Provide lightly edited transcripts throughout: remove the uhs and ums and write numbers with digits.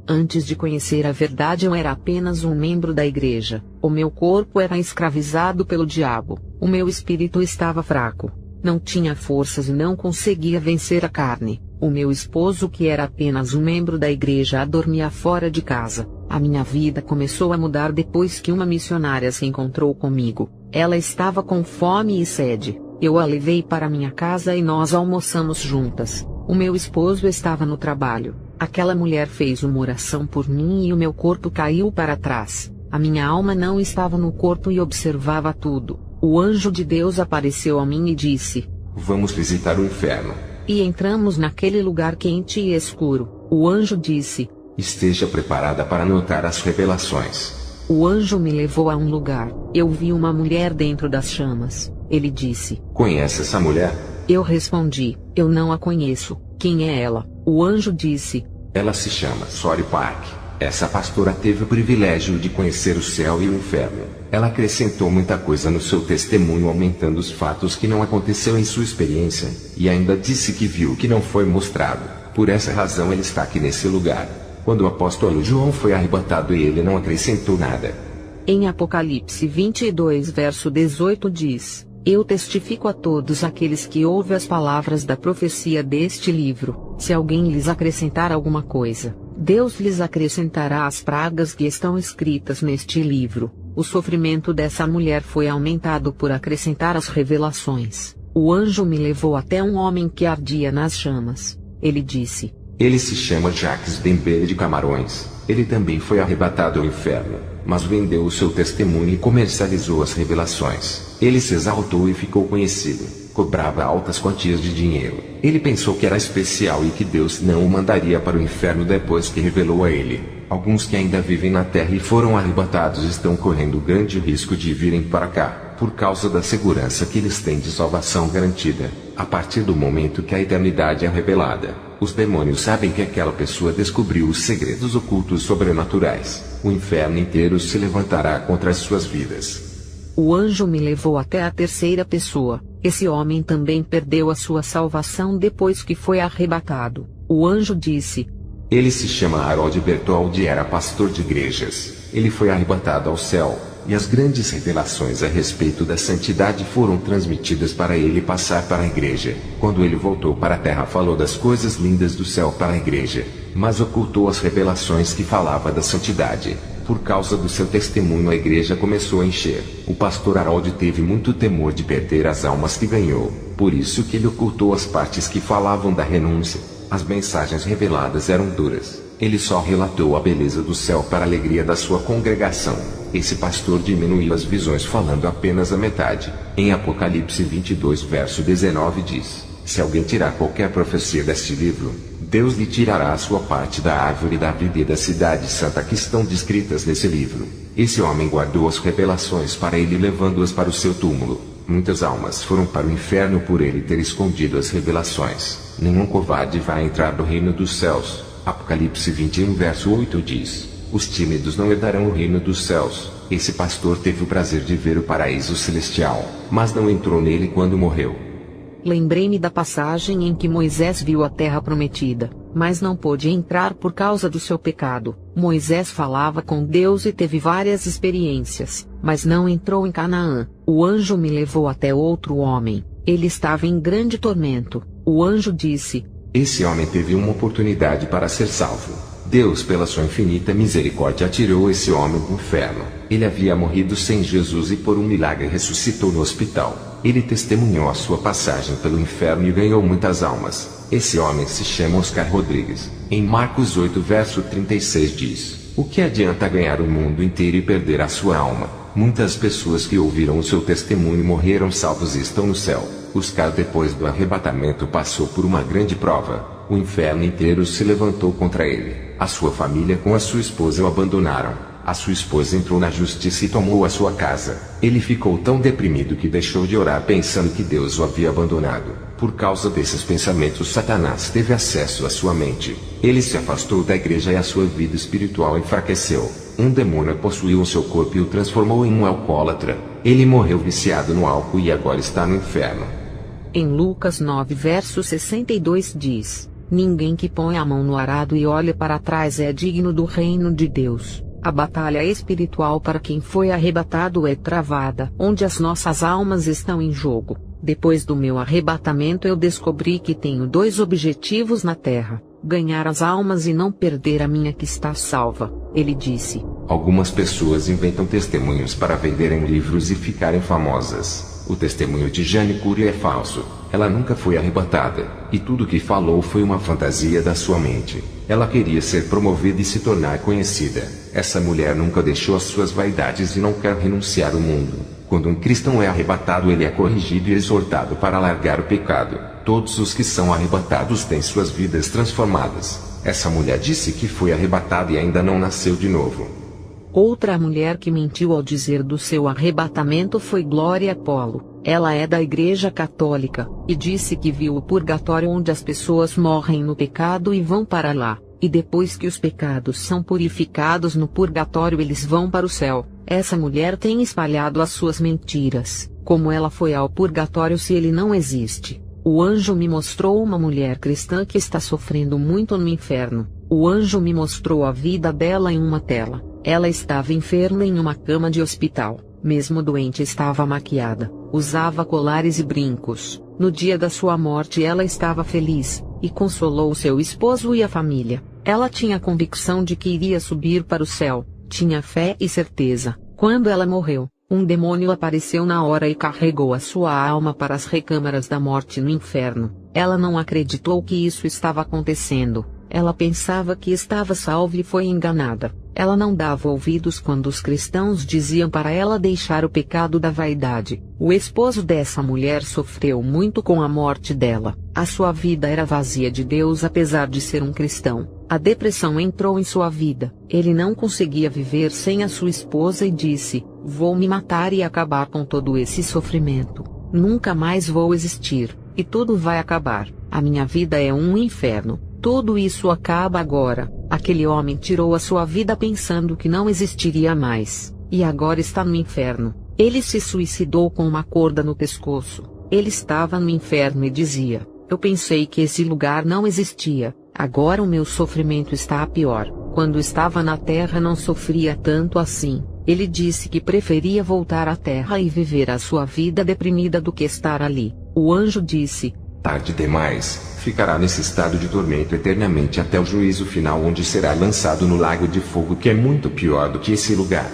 Antes de conhecer a verdade eu era apenas um membro da igreja, o meu corpo era escravizado pelo diabo, o meu espírito estava fraco, não tinha forças e não conseguia vencer a carne, o meu esposo que era apenas um membro da igreja dormia fora de casa. A minha vida começou a mudar depois que uma missionária se encontrou comigo, ela estava com fome e sede, eu a levei para minha casa e nós almoçamos juntas, o meu esposo estava no trabalho. Aquela mulher fez uma oração por mim e o meu corpo caiu para trás. A minha alma não estava no corpo e observava tudo. O anjo de Deus apareceu a mim e disse: Vamos visitar o inferno. E entramos naquele lugar quente e escuro. O anjo disse: Esteja preparada para notar as revelações. O anjo me levou a um lugar. Eu vi uma mulher dentro das chamas. Ele disse: Conhece essa mulher? Eu respondi: Eu não a conheço. Quem é ela? O anjo disse: Ela se chama Sori Park. Essa pastora teve o privilégio de conhecer o céu e o inferno. Ela acrescentou muita coisa no seu testemunho, aumentando os fatos que não aconteceu em sua experiência, e ainda disse que viu o que não foi mostrado. Por essa razão ele está aqui nesse lugar. Quando o apóstolo João foi arrebatado ele não acrescentou nada. Em Apocalipse 22 verso 18 diz: Eu testifico a todos aqueles que ouvem as palavras da profecia deste livro, se alguém lhes acrescentar alguma coisa, Deus lhes acrescentará as pragas que estão escritas neste livro. O sofrimento dessa mulher foi aumentado por acrescentar as revelações. O anjo me levou até um homem que ardia nas chamas. Ele disse: Ele se chama Jacques Dembele de Camarões. Ele também foi arrebatado ao inferno, mas vendeu o seu testemunho e comercializou as revelações. Ele se exaltou e ficou conhecido, cobrava altas quantias de dinheiro. Ele pensou que era especial e que Deus não o mandaria para o inferno depois que revelou a ele. Alguns que ainda vivem na terra e foram arrebatados estão correndo grande risco de virem para cá, por causa da segurança que eles têm de salvação garantida. A partir do momento que a eternidade é revelada, os demônios sabem que aquela pessoa descobriu os segredos ocultos sobrenaturais. O inferno inteiro se levantará contra as suas vidas. O anjo me levou até a terceira pessoa. Esse homem também perdeu a sua salvação depois que foi arrebatado. O anjo disse: Ele se chama Harold Bertoldi e era pastor de igrejas. Ele foi arrebatado ao céu, e as grandes revelações a respeito da santidade foram transmitidas para ele passar para a igreja. Quando ele voltou para a terra falou das coisas lindas do céu para a igreja, mas ocultou as revelações que falava da santidade. Por causa do seu testemunho a igreja começou a encher. O pastor Harold teve muito temor de perder as almas que ganhou, por isso que ele ocultou as partes que falavam da renúncia. As mensagens reveladas eram duras. Ele só relatou a beleza do céu para a alegria da sua congregação. Esse pastor diminuiu as visões falando apenas a metade. Em Apocalipse 22 verso 19 diz: Se alguém tirar qualquer profecia deste livro, Deus lhe tirará a sua parte da árvore da vida e da cidade santa que estão descritas nesse livro. Esse homem guardou as revelações para ele levando-as para o seu túmulo. Muitas almas foram para o inferno por ele ter escondido as revelações. Nenhum covarde vai entrar no reino dos céus. Apocalipse 21 verso 8 diz: Os tímidos não herdarão o reino dos céus. Esse pastor teve o prazer de ver o paraíso celestial, mas não entrou nele quando morreu. Lembrei-me da passagem em que Moisés viu a terra prometida, mas não pôde entrar por causa do seu pecado. Moisés falava com Deus e teve várias experiências, mas não entrou em Canaã. O anjo me levou até outro homem. Ele estava em grande tormento. O anjo disse: Esse homem teve uma oportunidade para ser salvo. Deus, pela sua infinita misericórdia, tirou esse homem do inferno. Ele havia morrido sem Jesus e por um milagre ressuscitou no hospital. Ele testemunhou a sua passagem pelo inferno e ganhou muitas almas. Esse homem se chama Oscar Rodrigues. Em Marcos 8 verso 36 diz: O que adianta ganhar o mundo inteiro e perder a sua alma? Muitas pessoas que ouviram o seu testemunho morreram salvos e estão no céu. Oscar, depois do arrebatamento, passou por uma grande prova. O inferno inteiro se levantou contra ele. A sua família com a sua esposa o abandonaram. A sua esposa entrou na justiça e tomou a sua casa. Ele ficou tão deprimido que deixou de orar pensando que Deus o havia abandonado. Por causa desses pensamentos, Satanás teve acesso à sua mente. Ele se afastou da igreja e a sua vida espiritual enfraqueceu. Um demônio possuiu o seu corpo e o transformou em um alcoólatra. Ele morreu viciado no álcool e agora está no inferno. Em Lucas 9 verso 62 diz: Ninguém que põe a mão no arado e olha para trás é digno do reino de Deus. A batalha espiritual para quem foi arrebatado é travada, onde as nossas almas estão em jogo. Depois do meu arrebatamento eu descobri que tenho 2 objetivos na terra: ganhar as almas e não perder a minha que está salva. Ele disse: algumas pessoas inventam testemunhos para venderem livros e ficarem famosas. O testemunho de Jane Curie é falso. Ela nunca foi arrebatada, e tudo que falou foi uma fantasia da sua mente. Ela queria ser promovida e se tornar conhecida. Essa mulher nunca deixou as suas vaidades e não quer renunciar ao mundo. Quando um cristão é arrebatado, ele é corrigido e exortado para largar o pecado. Todos os que são arrebatados têm suas vidas transformadas. Essa mulher disse que foi arrebatada e ainda não nasceu de novo. Outra mulher que mentiu ao dizer do seu arrebatamento foi Gloria Apollo. Ela é da Igreja Católica, e disse que viu o purgatório onde as pessoas morrem no pecado e vão para lá, e depois que os pecados são purificados no purgatório eles vão para o céu. Essa mulher tem espalhado as suas mentiras. Como ela foi ao purgatório se ele não existe? O anjo me mostrou uma mulher cristã que está sofrendo muito no inferno. O anjo me mostrou a vida dela em uma tela. Ela estava enferma em uma cama de hospital. Mesmo doente estava maquiada, usava colares e brincos. No dia da sua morte ela estava feliz, e consolou seu esposo e a família. Ela tinha a convicção de que iria subir para o céu, tinha fé e certeza. Quando ela morreu, um demônio apareceu na hora e carregou a sua alma para as recâmaras da morte no inferno. Ela não acreditou que isso estava acontecendo. Ela pensava que estava salva e foi enganada. Ela não dava ouvidos quando os cristãos diziam para ela deixar o pecado da vaidade. O esposo dessa mulher sofreu muito com a morte dela. A sua vida era vazia de Deus apesar de ser um cristão. A depressão entrou em sua vida. Ele não conseguia viver sem a sua esposa e disse: vou me matar e acabar com todo esse sofrimento. Nunca mais vou existir, e tudo vai acabar. A minha vida é um inferno. Tudo isso acaba agora. Aquele homem tirou a sua vida pensando que não existiria mais, e agora está no inferno. Ele se suicidou com uma corda no pescoço. Ele estava no inferno e dizia: eu pensei que esse lugar não existia, agora o meu sofrimento está pior. Quando estava na terra não sofria tanto assim. Ele disse que preferia voltar à terra e viver a sua vida deprimida do que estar ali. O anjo disse: tarde demais. Ficará nesse estado de tormento eternamente até o juízo final, onde será lançado no lago de fogo, que é muito pior do que esse lugar.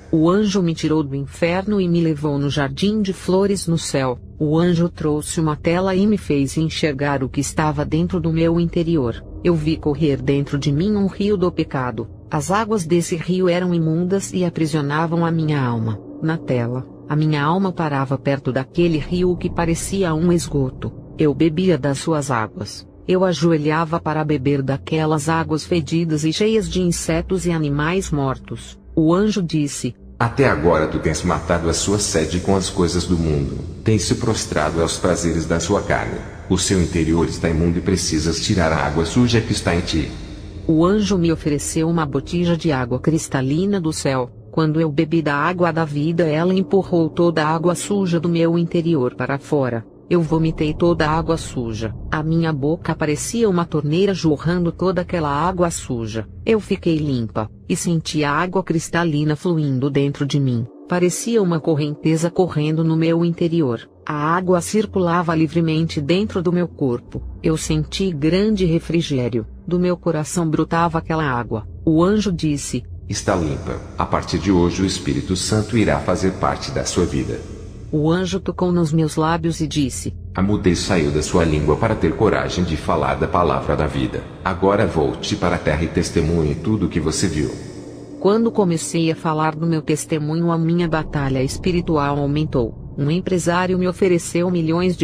O anjo me tirou do inferno e me levou no jardim de flores no céu. O anjo trouxe uma tela e me fez enxergar o que estava dentro do meu interior. Eu vi correr dentro de mim um rio do pecado. As águas desse rio eram imundas e aprisionavam a minha alma. Na tela, a minha alma parava perto daquele rio que parecia um esgoto. Eu bebia das suas águas. Eu ajoelhava para beber daquelas águas fedidas e cheias de insetos e animais mortos. O anjo disse: até agora tu tens matado a sua sede com as coisas do mundo. Tens se prostrado aos prazeres da sua carne. O seu interior está imundo e precisas tirar a água suja que está em ti. O anjo me ofereceu uma botija de água cristalina do céu. Quando eu bebi da água da vida, ela empurrou toda a água suja do meu interior para fora. Eu vomitei toda a água suja. A minha boca parecia uma torneira jorrando toda aquela água suja. Eu fiquei limpa, e senti a água cristalina fluindo dentro de mim. Parecia uma correnteza correndo no meu interior. A água circulava livremente dentro do meu corpo. Eu senti grande refrigério. Do meu coração brotava aquela água. O anjo disse: está limpa. A partir de hoje o Espírito Santo irá fazer parte da sua vida. O anjo tocou nos meus lábios e disse: a mudez saiu da sua língua para ter coragem de falar da palavra da vida. Agora volte para a terra e testemunhe tudo o que você viu. Quando comecei a falar do meu testemunho, a minha batalha espiritual aumentou. Um empresário me ofereceu $milhões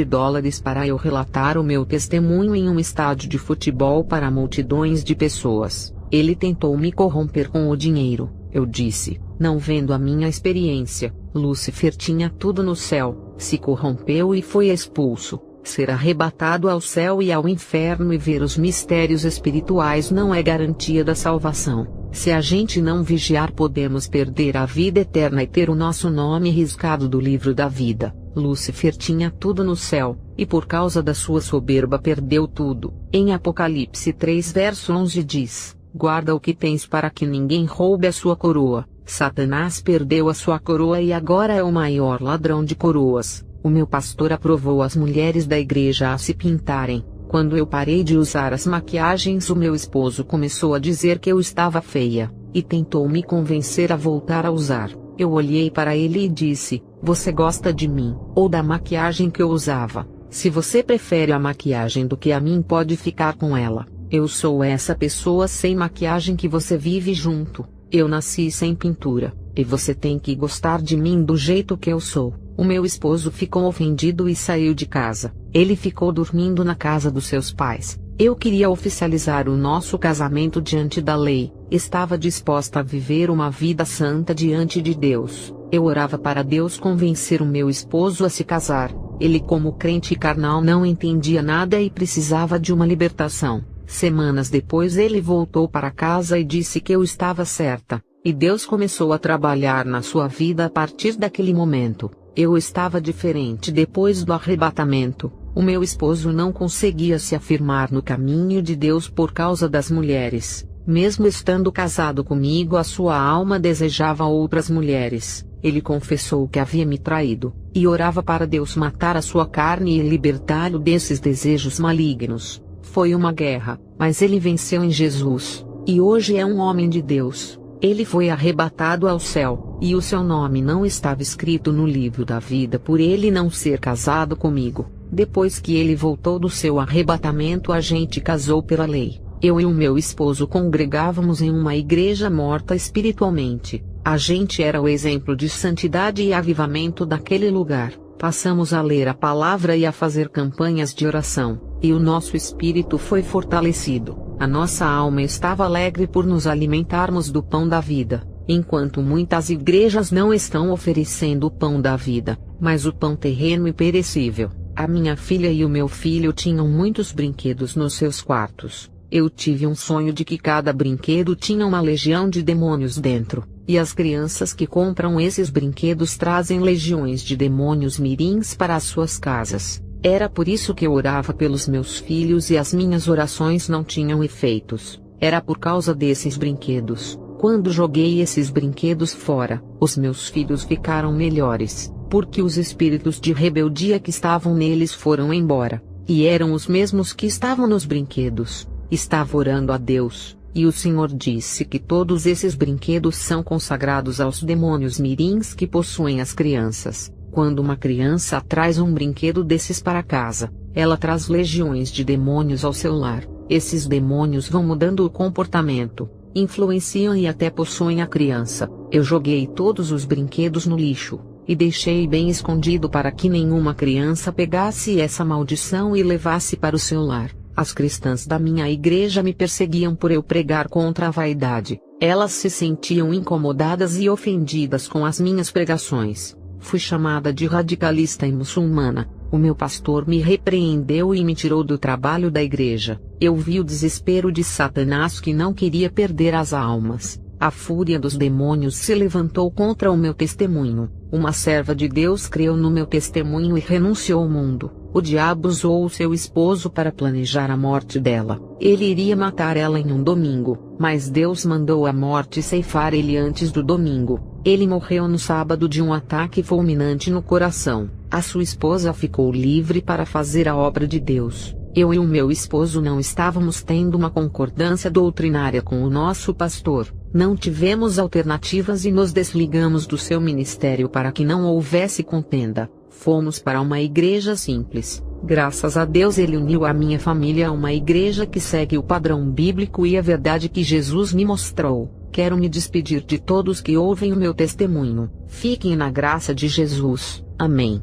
para eu relatar o meu testemunho em um estádio de futebol para multidões de pessoas. Ele tentou me corromper com o dinheiro. Eu disse: não vendo a minha experiência. Lúcifer tinha tudo no céu, se corrompeu e foi expulso. Ser arrebatado ao céu e ao inferno e ver os mistérios espirituais não é garantia da salvação. Se a gente não vigiar, podemos perder a vida eterna e ter o nosso nome riscado do livro da vida. Lúcifer tinha tudo no céu, e por causa da sua soberba perdeu tudo. Em Apocalipse 3 verso 11 diz: guarda o que tens para que ninguém roube a sua coroa. Satanás perdeu a sua coroa e agora é o maior ladrão de coroas. O meu pastor aprovou as mulheres da igreja a se pintarem. Quando eu parei de usar as maquiagens, o meu esposo começou a dizer que eu estava feia, e tentou me convencer a voltar a usar. Eu olhei para ele e disse: você gosta de mim, ou da maquiagem que eu usava? Se você prefere a maquiagem do que a mim, pode ficar com ela. Eu sou essa pessoa sem maquiagem que você vive junto. Eu nasci sem pintura, e você tem que gostar de mim do jeito que eu sou. O meu esposo ficou ofendido e saiu de casa. Ele ficou dormindo na casa dos seus pais. Eu queria oficializar o nosso casamento diante da lei. Estava disposta a viver uma vida santa diante de Deus. Eu orava para Deus convencer o meu esposo a se casar. Ele, como crente carnal, não entendia nada e precisava de uma libertação. Semanas depois ele voltou para casa e disse que eu estava certa, e Deus começou a trabalhar na sua vida a partir daquele momento. Eu estava diferente depois do arrebatamento. O meu esposo não conseguia se afirmar no caminho de Deus por causa das mulheres. Mesmo estando casado comigo, a sua alma desejava outras mulheres. Ele confessou que havia me traído, e orava para Deus matar a sua carne e libertá-lo desses desejos malignos. Foi uma guerra, mas ele venceu em Jesus, e hoje é um homem de Deus. Ele foi arrebatado ao céu, e o seu nome não estava escrito no livro da vida por ele não ser casado comigo. Depois que ele voltou do seu arrebatamento, a gente casou pela lei. Eu e o meu esposo congregávamos em uma igreja morta espiritualmente. A gente era o exemplo de santidade e avivamento daquele lugar. Passamos a ler a palavra e a fazer campanhas de oração, e o nosso espírito foi fortalecido. A nossa alma estava alegre por nos alimentarmos do pão da vida, enquanto muitas igrejas não estão oferecendo o pão da vida, mas o pão terreno e perecível. A minha filha e o meu filho tinham muitos brinquedos nos seus quartos. Eu tive um sonho de que cada brinquedo tinha uma legião de demônios dentro, e as crianças que compram esses brinquedos trazem legiões de demônios mirins para as suas casas. Era por isso que eu orava pelos meus filhos e as minhas orações não tinham efeitos. Era por causa desses brinquedos. Quando joguei esses brinquedos fora, os meus filhos ficaram melhores, porque os espíritos de rebeldia que estavam neles foram embora, e eram os mesmos que estavam nos brinquedos. Estava orando a Deus, e o Senhor disse que todos esses brinquedos são consagrados aos demônios mirins que possuem as crianças. Quando uma criança traz um brinquedo desses para casa, ela traz legiões de demônios ao seu lar. Esses demônios vão mudando o comportamento, influenciam e até possuem a criança. Eu joguei todos os brinquedos no lixo, e deixei bem escondido para que nenhuma criança pegasse essa maldição e levasse para o seu lar. As cristãs da minha igreja me perseguiam por eu pregar contra a vaidade. Elas se sentiam incomodadas e ofendidas com as minhas pregações. Fui chamada de radicalista e muçulmana. O meu pastor me repreendeu e me tirou do trabalho da igreja. Eu vi o desespero de Satanás, que não queria perder as almas. A fúria dos demônios se levantou contra o meu testemunho. Uma serva de Deus creu no meu testemunho e renunciou ao mundo. O diabo usou o seu esposo para planejar a morte dela. Ele iria matar ela em um domingo, mas Deus mandou a morte ceifar ele antes do domingo. Ele morreu no sábado de um ataque fulminante no coração. A sua esposa ficou livre para fazer a obra de Deus. Eu e o meu esposo não estávamos tendo uma concordância doutrinária com o nosso pastor. Não tivemos alternativas e nos desligamos do seu ministério para que não houvesse contenda. Fomos para uma igreja simples. Graças a Deus ele uniu a minha família a uma igreja que segue o padrão bíblico e a verdade que Jesus me mostrou. Quero me despedir de todos que ouvem o meu testemunho. Fiquem na graça de Jesus. Amém.